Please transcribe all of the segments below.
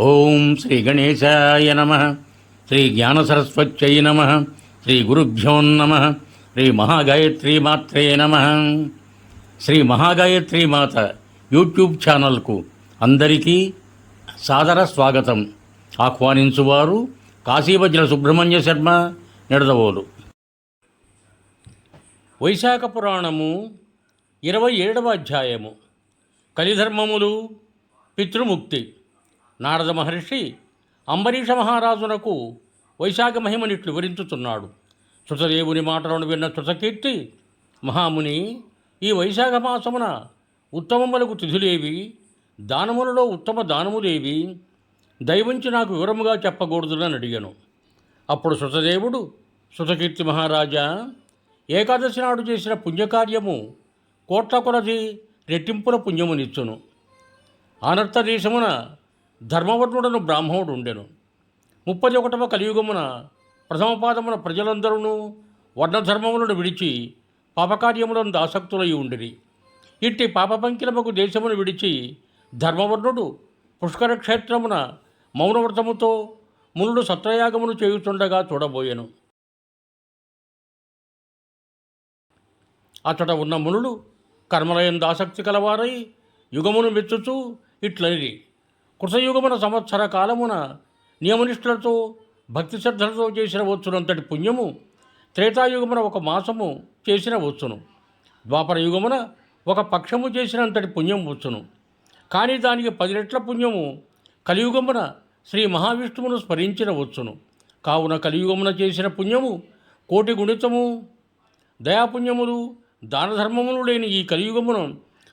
ఓం శ్రీ గణేశాయ నమ. శ్రీ జ్ఞానసరస్వత్యై నమ. శ్రీ గురుభ్యో నమ. శ్రీ మహాగాయత్రీ మాత్రే నమ. శ్రీ మహాగాయత్రీ మాత యూట్యూబ్ ఛానల్కు అందరికీ సాదర స్వాగతం. ఆహ్వానించువారు కాశీవజ్ర సుబ్రహ్మణ్య శర్మ, నిడదవోలు. వైశాఖ పురాణము 27వ అధ్యాయము. కలిధర్మములు, పితృముక్తి. నారద మహర్షి అంబరీష మహారాజునకు వైశాఖ మహిమనిట్లు వివరించుతున్నాడు. శృతదేవుని మాటలను విన్న శృతకీర్తి, మహాముని, ఈ వైశాఖ మాసమున ఉత్తమములకు తిథులేవి, దానములలో ఉత్తమ దానములేవి, దయవుంచి నాకు వివరముగా చెప్పకూడదునని అడిగాను. అప్పుడు శృతదేవుడు, శృతకీర్తి మహారాజా, ఏకాదశి నాడు చేసిన పుణ్యకార్యము కోట్ల కొలది రెట్టింపుల పుణ్యమునిచ్చును. ఆనర్త దేశమున ధర్మవర్ణుడను బ్రాహ్మణుడు ఉండెను. 31వ కలియుగమున ప్రథమ పాదమున ప్రజలందరూ వర్ణధర్మములను విడిచి పాపకార్యములను ఆసక్తులై ఉండిరి. ఇట్టి పాపపంకిలముకు దేశమును విడిచి ధర్మవర్ణుడు పుష్కర క్షేత్రమున మౌనవ్రతముతో మునుడు సత్రయాగమును చేయుచుండగా చూడబోయెను. అతడ ఉన్న మునులు కర్మలయందు ఆసక్తి కలవారై యుగమును మెచ్చుచూ ఇట్లనిరి. కృతయుగమున సంవత్సర కాలమున నియమనిష్ఠులతో భక్తి శ్రద్ధలతో చేసిన వచ్చునంతటి పుణ్యము త్రేతాయుగమున 1 మాసము చేసిన వచ్చును. ద్వాపర యుగమున 1 పక్షము చేసినంతటి పుణ్యం వచ్చును. కానీ దానికి 10 రెట్ల పుణ్యము కలియుగమున శ్రీ మహావిష్ణువును స్మరించిన వచ్చును. కావున కలియుగమున చేసిన పుణ్యము 1,000,000 గుణితము. దయాపుణ్యములు, దానధర్మములు లేని ఈ కలియుగమును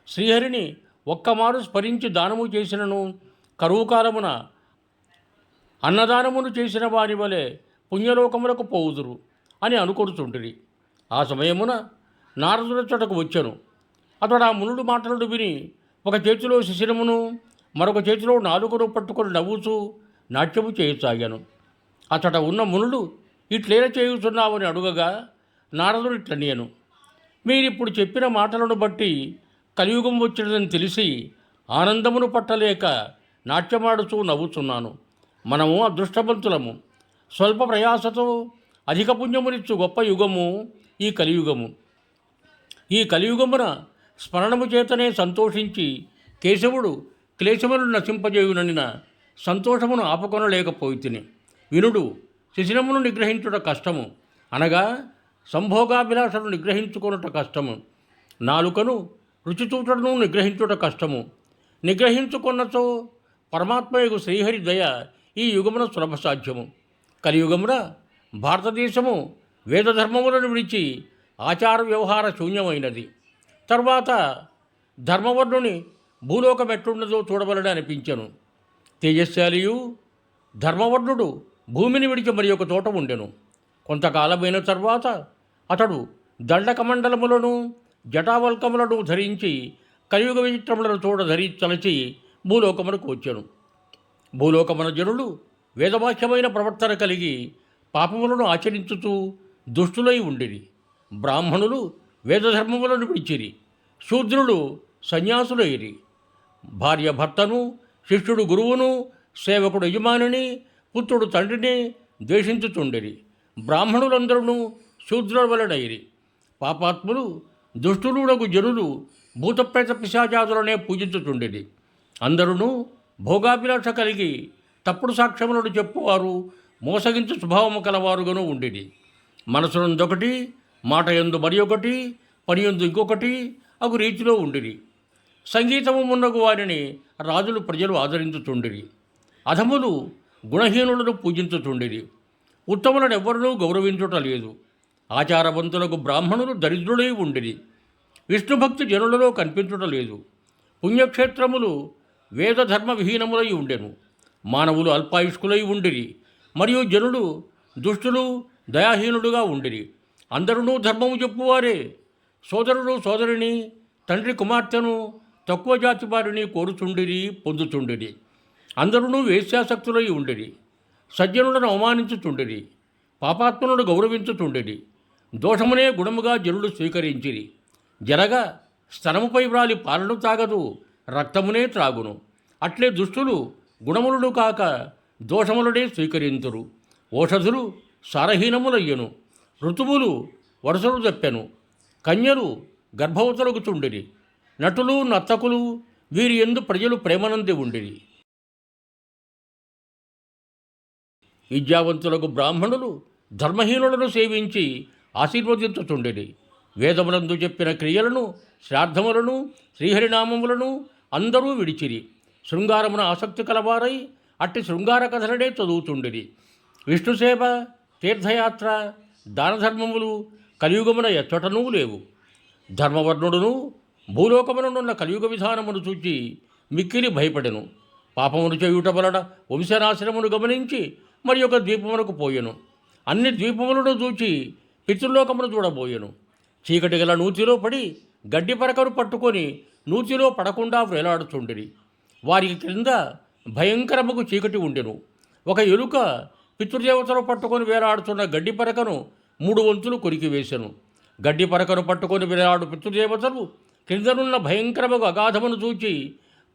శ్రీహరిని ఒక్కమారు స్మరించి దానము చేసినను కరువు కాలమున అన్నదానమును చేసిన వారి వలె పుణ్యలోకములకు పోవుదురు అని అనుకొడుచుండిరి. ఆ సమయమున నారదుల చోటకు వచ్చెను. అతడు ఆ మునుడు మాటలను విని ఒక చేతిలో శిశిరమును మరొక చేతిలో నాలుకను పట్టుకొని నవ్వుచూ నాట్యము చేయసాగాను. అతడ ఉన్న మునుడు ఇట్లేల చేయుచున్నావని అడుగగా నారదుడు ఇట్లనియను, మీరిప్పుడు చెప్పిన మాటలను బట్టి కలియుగం వచ్చినదని తెలిసి ఆనందమును పట్టలేక నాట్యమాడుచూ నవ్వుచున్నాను. మనము అదృష్టవంతులము. స్వల్ప ప్రయాసతో అధిక పుణ్యమునిచ్చు గొప్ప యుగము ఈ కలియుగము. ఈ కలియుగమున స్మరణము చేతనే సంతోషించి కేశవుడు క్లేశములను నశింపజేయుననిన సంతోషమును ఆపుకొనలేకపోయితిని. వినుడు, శిశిరమును నిగ్రహించుట కష్టము, అనగా సంభోగాభిలాషను నిగ్రహించుకొనుట కష్టము. నాలుకను రుచిచూటను నిగ్రహించుట కష్టము. నిగ్రహించుకొన్నచో పరమాత్మయగు శ్రీహరి దయ ఈ యుగమున సులభ సాధ్యము. కలియుగమున భారతదేశము వేదధర్మములను విడిచి ఆచార వ్యవహార శూన్యమైనది. తర్వాత ధర్మవర్ణుని భూలోకం ఎట్లున్నదో చూడవలని అనిపించెను. తేజస్శాలియు ధర్మవర్ణుడు భూమిని విడిచి మరి ఒక చోట ఉండెను. కొంతకాలమైన తర్వాత అతడు దండకమండలములను జటావల్కములను ధరించి కలియుగ విచిత్రములను తలచి భూలోకమునకు వచ్చెను. భూలోకమున జనులు వేదవాక్యమైన ప్రవర్తన కలిగి పాపములను ఆచరించుతూ దుష్టులై ఉండిరి. బ్రాహ్మణులు వేదధర్మములను విడిచిరి. శూద్రులు సన్యాసులైరి. భార్య భర్తను, శిష్యుడు గురువును, సేవకుడు యజమానిని, పుత్రుడు తండ్రిని ద్వేషించుచుండిరి. బ్రాహ్మణులందరూ శూద్రుల వలనైరి. పాపాత్ములు దుష్టులునకు జనులు భూతప్రేత పిశాచాదులనే పూజించుచుండిరి. అందరూ భోగాభిలాష కలిగి తప్పుడు సాక్ష్యములను చెప్పువారు, మోసగించు స్వభావము కలవారుగాను ఉండిరి. మనసునందొకటి, మాట యందు మరి ఒకటి, పని యందు ఇంకొకటి అగు రీతిలో ఉండిరి. సంగీతము మున్నగు వారిని రాజులు ప్రజలు ఆదరించుచుండిరి. అధములు గుణహీనులను పూజించుచుండిరి. ఉత్తములను ఎవ్వరూ గౌరవించుట లేదు. ఆచారవంతులకు బ్రాహ్మణులు దరిద్రులై ఉండిరి. విష్ణుభక్తి జనులలో కనిపించుట లేదు. పుణ్యక్షేత్రములు వేదధర్మ విహీనములై ఉండెను. మానవులు అల్పాయుష్కులై ఉండిరి. మరియు జనులు దుష్టులు, దయాహీనుడుగా ఉండిరి. అందరూ ధర్మము చెప్పువారే. సోదరుడు సోదరిని, తండ్రి కుమార్తెను తక్కువ జాతి వారిని కోరుచుండిరి, పొందుచుండిరి. అందరూ వేశ్యాసక్తులై ఉండిరి. సజ్జనులను అవమానించుచుండిరి. పాపాత్మలను గౌరవించుచుండిరి. దోషమునే గుణముగా జనులు స్వీకరించిరి. జరగా స్తనముపై వ్రాలి పాలను తాగదు, రక్తమునే త్రాగును. అట్లే దుష్టులు గుణములను కాక దోషములనే స్వీకరింతురు. ఓషధులు సారహీనములయ్యను, ఋతువులు వరుసలు తప్పెను, కన్యలు గర్భవతులకు చుండిరి, నటులు నర్తకులు వీరి యందు ప్రజలు ప్రేమనంది ఉండిరి. విద్యావంతులకు బ్రాహ్మణులు ధర్మహీనులను సేవించి ఆశీర్వదించుచుండిరి. వేదములందు చెప్పిన క్రియలను, శ్రాద్ధములను, శ్రీహరినామములను అందరూ విడిచిరి. శృంగారమున ఆసక్తి కలవారై అట్టి శృంగార కథలనే చదువుతుండిరి. విష్ణుసేవ, తీర్థయాత్ర, దానధర్మములు కలియుగమున ఎచ్చటనూ లేవు. ధర్మవర్ణుడును భూలోకమునున్న కలియుగ విధానమును చూచి మిక్కిలి భయపడెను. పాపమును చేయుట వలన వంశనాశనమును గమనించి మరి ఒక ద్వీపమునకు పోయెను. అన్ని ద్వీపములను చూచి పితృలోకమును చూడబోయెను. చీకటి గల నూతిలో పడి గడ్డి పరకను పట్టుకొని నూతిలో పడకుండా వేలాడుచుండిరి. వారికి క్రింద భయంకరముకు చీకటి ఉండెను. ఒక ఎలుక పితృదేవతలు పట్టుకొని వేలాడుతున్న గడ్డి పరకను 3 వంతులు కొరికివేశెను. గడ్డి పరకను పట్టుకొని వేలాడు పితృదేవతలు క్రిందనున్న భయంకరముకు అగాధమును చూచి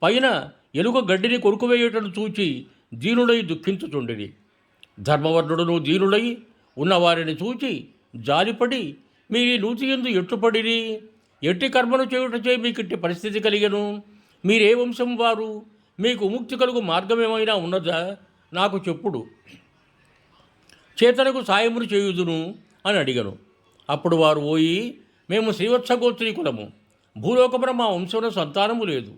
పైన ఎలుక గడ్డిని కొరుకువేయుటను చూచి దీనులై దుఃఖించుచుండిరి. ధర్మవర్ణుడును దీనులై ఉన్నవారిని చూచి జాలిపడి మీరు నూతి యందు ఎట్టుపడిరి, ఎట్టి కర్మను చేయుటచే మీకిట్టి పరిస్థితి కలిగెను, మీరే వంశం వారు, మీకు ముక్తి కలుగు మార్గమేమైనా ఉన్నదా నాకు చెప్పుడు, చేతనకు సాయమును చేయుదును అని అడిగను. అప్పుడు వారు ఓయి, మేము శ్రీవత్సగోత్రీకులము, భూలోకమున మా వంశమున సంతానము లేదు,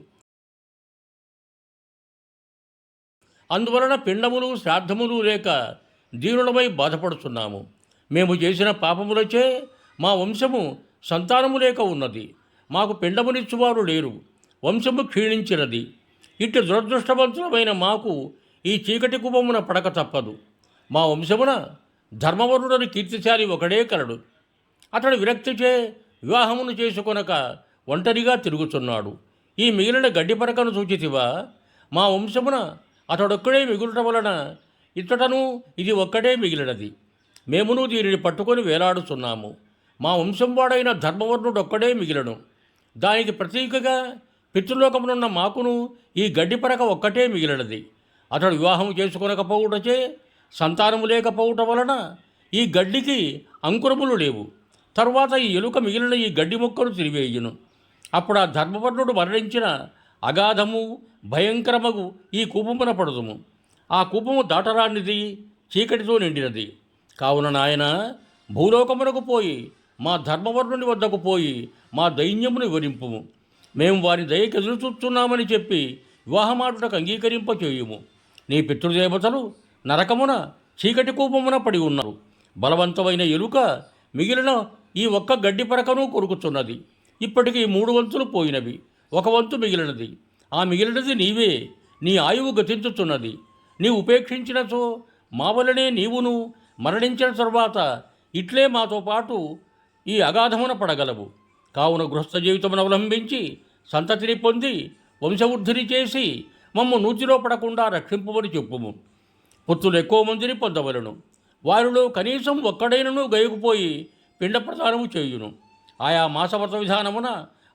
అందువలన పిండములు శ్రాద్ధములు లేక దీనులమై బాధపడుతున్నాము. మేము చేసిన పాపములచే మా వంశము సంతానము లేక ఉన్నది, మాకు పిండమునిచ్చువారు లేరు, వంశము క్షీణించినది. ఇట్టి దురదృష్టవంతులమైన మాకు ఈ చీకటి కుపమున పడక తప్పదు. మా వంశమున ధర్మవరుడని కీర్తిశాలి ఒకడే కలడు. అతడు విరక్తిచే వివాహమును చేసుకొనక ఒంటరిగా తిరుగుతున్నాడు. ఈ మిగిలిన గడ్డి పరకను సూచితివా? మా వంశమున అతడొక్కడే మిగులటం వలన ఇచ్చటను ఇది ఒక్కడే మిగిలినది. మేమును దీనిని పట్టుకొని వేలాడుతున్నాము. మా వంశం వాడైన ధర్మవర్ణుడొక్కడే మిగిలను. దానికి ప్రతీకగా పితృలోకమునున్న మాకును ఈ గడ్డి పరక ఒక్కటే మిగిలినది. అతడు వివాహము చేసుకొనకపోవుటచే సంతానము లేకపోవటం వలన ఈ గడ్డికి అంకురములు లేవు. తరువాత ఈ ఎలుక మిగిలిన ఈ గడ్డి మొక్కను తిరివేయును. అప్పుడు ఆ ధర్మవర్ణుడు మరణించిన అగాధము భయంకరమగు ఈ కూపమున పడుదుము. ఆ కూపము దాటరానిది, చీకటితో నిండినది. కావున నాయన, భూలోకమునకు పోయి మా ధర్మవర్ణుని వద్దకు పోయి మా దైన్యమును వివరింపుము. మేము వారి దయకి ఎదురు చూస్తున్నామని చెప్పి వివాహమాటుటకు అంగీకరింప చేయుము. నీ పితృదేవతలు నరకమున చీకటి కూపమున పడి ఉన్నారు. బలవంతమైన ఎలుక మిగిలిన ఈ ఒక్క గడ్డి పరకను కొరుకుతున్నది. ఇప్పటికీ 3 వంతులు పోయినవి, 1 వంతు మిగిలినది. ఆ మిగిలినది నీవే. నీ ఆయువు గతించుతున్నది. నీవు ఉపేక్షించినచో మా వలనే నీవును మరణించిన తరువాత ఇట్లే మాతో పాటు ఈ అగాధమున పడగలవు. కావున గృహస్థ జీవితమును అవలంబించి సంతతిని పొంది వంశవృద్ధిని చేసి మమ్ము నూతిలో పడకుండా రక్షింపమని చెప్పుము. పుత్రులు ఎక్కువ మందిని పొందవలను. వారిలో కనీసం ఒక్కడైనను గయకుపోయి పిండ ప్రదానము చేయును. ఆయా మాసవ్రత విధానమున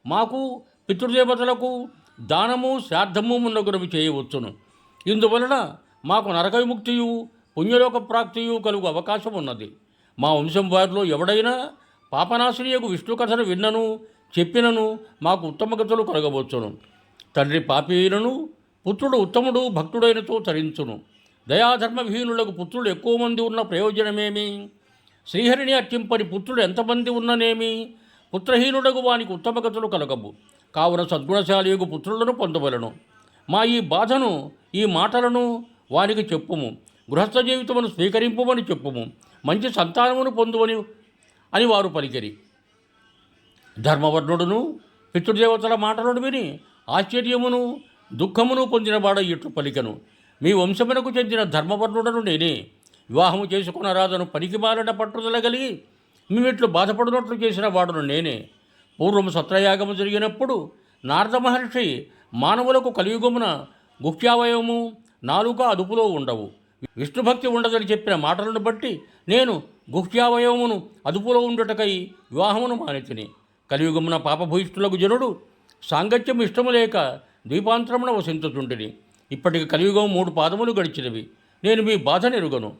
మాకు పితృదేవతలకు దానము శ్రాద్ధము మున్నగునవి చేయవచ్చును. ఇందువలన మాకు నరక విముక్తియు పుణ్యలోక ప్రాప్తియు కలుగు అవకాశం ఉన్నది. మా వంశం వారిలో ఎవడైనా పాపనాశినియకు విష్ణు కథను విన్నను చెప్పినను మాకు ఉత్తమగతులు కలగవచ్చును. తండ్రి పాపీయులను పుత్రుడు ఉత్తముడు భక్తుడైనతో తరించును. దయాధర్మవిహీనులకు పుత్రులు ఎక్కువ మంది ఉన్న ప్రయోజనమేమి? శ్రీహరిని అర్చింపని పుత్రుడు ఎంతమంది ఉన్ననేమి? పుత్రహీనుడకు వానికి ఉత్తమగతులు కలగవు. కావున సద్గుణశాలియకు పుత్రులను పొందవలను. మా ఈ బాధను, ఈ మాటలను వానికి చెప్పుము. గృహస్థ జీవితమును స్వీకరింపమని చెప్పుము. మంచి సంతానమును పొందువని అని వారు పలికిరి. ధర్మవర్ణుడును పితృదేవతల మాటలను విని ఆశ్చర్యమును దుఃఖమును పొందినవాడ ఇట్లు పలికను. మీ వంశమునకు చెందిన ధర్మవర్ణుడను నేనే. వివాహము చేసుకునరాదను పనికిమాలిన పట్టుదల కలిగి మేమిట్లు బాధపడినట్లు చేసిన వాడును నేనే. పూర్వము సత్రయాగము జరిగినప్పుడు నారద మహర్షి మానవులకు కలియుగమున గుహ్యావయవము నాలుక అదుపులో ఉండవు, విష్ణుభక్తి ఉండదని చెప్పిన మాటలను బట్టి నేను గుహ్యావయవమును అదుపులో ఉండుటకై వివాహమును మానితిని. కలియుగమున పాపభూయిష్ఠులకు జనుడు సాంగత్యం ఇష్టము లేక ద్వీపాంతరమున వసించుచుంటిని. ఇప్పటికి కలియుగం 3 పాదములు గడిచినవి. నేను మీ బాధ నెరుగను.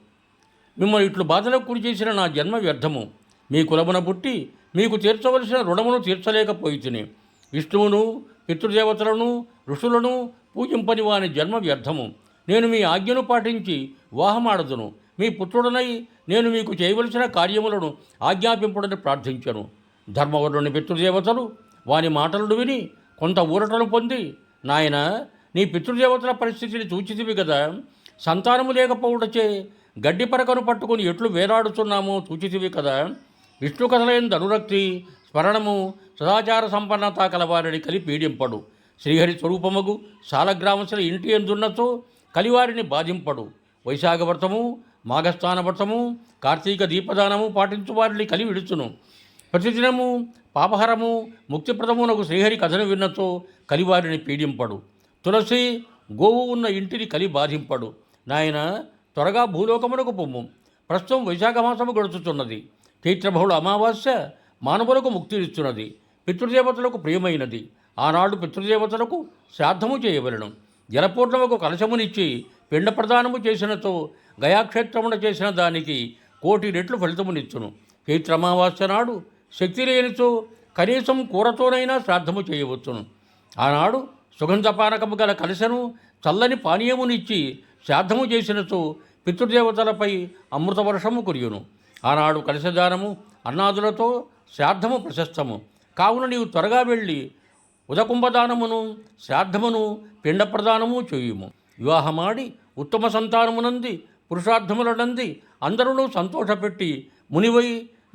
మిమ్మల్ని ఇట్లు బాధలకు గురి చేసిన నా జన్మ వ్యర్థము. మీ కులమున పుట్టి మీకు తీర్చవలసిన రుణమును తీర్చలేకపోయితిని. విష్ణువును, పితృదేవతలను, ఋషులను పూజింపని వాని జన్మ వ్యర్థము. నేను మీ ఆజ్ఞను పాటించి వివాహమాడదును. మీ పుత్రుడనై నేను మీకు చేయవలసిన కార్యములను ఆజ్ఞాపింపుడని ప్రార్థించను. ధర్మవరుని పితృదేవతలు వాని మాటలను విని కొంత ఊరటను పొంది, నాయన, నీ పితృదేవతల పరిస్థితిని చూచితివి కదా, సంతానము లేకపోవడచే గడ్డి పరకను పట్టుకుని ఎట్లు వేలాడుతున్నామో చూచితివి కదా, విష్ణు కథలైన అనురక్తి, స్మరణము, సదాచార సంపన్నత కలవారిని కలి పీడింపడు. శ్రీహరి స్వరూపముగు సాలగ్రామశల ఇంటి ఎందున్నచో కలివారిని బాధింపడు. వైశాఖ వ్రతము, మాఘస్థాన వ్రతము, కార్తీక దీపదానము పాటించు వారిని కలి విడుచును. ప్రతిదినము పాపహరము ముక్తిప్రదమునకు శ్రీహరి కథను విన్నచో కలివారిని పీడింపడు. తులసి, గోవు ఉన్న ఇంటిని కలి బాధింపడు. నాయన, త్వరగా భూలోకమునకు పొమ్ము. ప్రస్తుతం వైశాఖ మాసము గడుచుతున్నది. చైత్రబహుళ అమావాస్య మానవులకు ముక్తినిస్తున్నది. పితృదేవతలకు ప్రియమైనది. ఆనాడు పితృదేవతలకు శ్రాద్ధము చేయవలను. జలపూర్ణముకు కలశమునిచ్చి పిండ ప్రదానము చేసినతో గయాక్షేత్రమున చేసిన దానికి 1,000,000 రెట్లు ఫలితమునిచ్చును. చైత్ర అమావాస్య నాడు శక్తి లేనిచో కనీసం కూరతోనైనా శ్రాద్ధము చేయవచ్చును. ఆనాడు సుగంధపానకము గల కలశను చల్లని పానీయమునిచ్చి శ్రాద్ధము చేసినచో పితృదేవతలపై అమృత వర్షము కురియును. ఆనాడు కలశదానము అన్నాదులతో శ్రాద్ధము ప్రశస్తము. కావున నీవు త్వరగా వెళ్ళి ఉదకుంభదానమును, శ్రాద్ధమును, పిండ ప్రదానము చేయుము. వివాహమాడి ఉత్తమ సంతానమునంది, పురుషార్థములనంది అందరూ సంతోషపెట్టి మునివై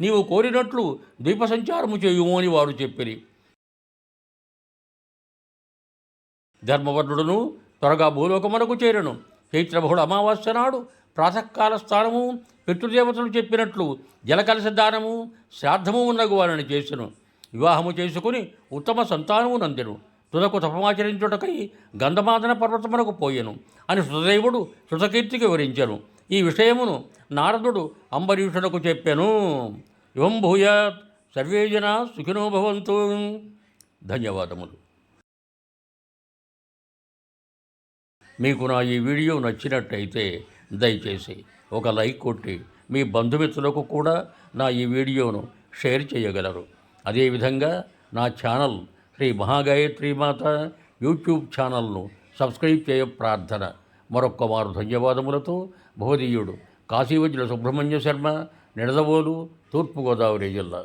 నీవు కోరినట్లు ద్వీప సంచారము చేయుము అని వారు చెప్పిరి. ధర్మవర్ణుడును త్వరగా భూలోకమునకు చేరను. చైత్రబహుళ అమావాస్య నాడు ప్రాతకాల స్నానము, పితృదేవతలు చెప్పినట్లు జలకలశ దానము, శ్రాద్ధము ఉన్నగు వారిని చేసెను. వివాహము చేసుకుని ఉత్తమ సంతానము నందెను. తుదకు తపమాచరించుటకై గంధమాదన పర్వతమునకు పోయెను అని శృతదేవుడు శృతకీర్తికి వివరించెను. ఈ విషయమును నారదుడు అంబరీషునకు చెప్పెను. యువం భూయాత్ సర్వే జనా సుఖినో భవంతు. ధన్యవాదములు. మీకు నా ఈ వీడియో నచ్చినట్టయితే దయచేసి ఒక లైక్ కొట్టి మీ బంధుమిత్రులకు కూడా నా ఈ వీడియోను షేర్ చేయగలరు. అదేవిధంగా నా ఛానల్ శ్రీ మహాగాయత్రి మాత యూట్యూబ్ ఛానల్ను సబ్స్క్రైబ్ చేయ ప్రార్థన. మరొక్క మారు ధన్యవాదములతో భవదీయుడు కాశీవజ్ర సుబ్రహ్మణ్య శర్మ, నిడదవోలు, తూర్పుగోదావరి జిల్లా.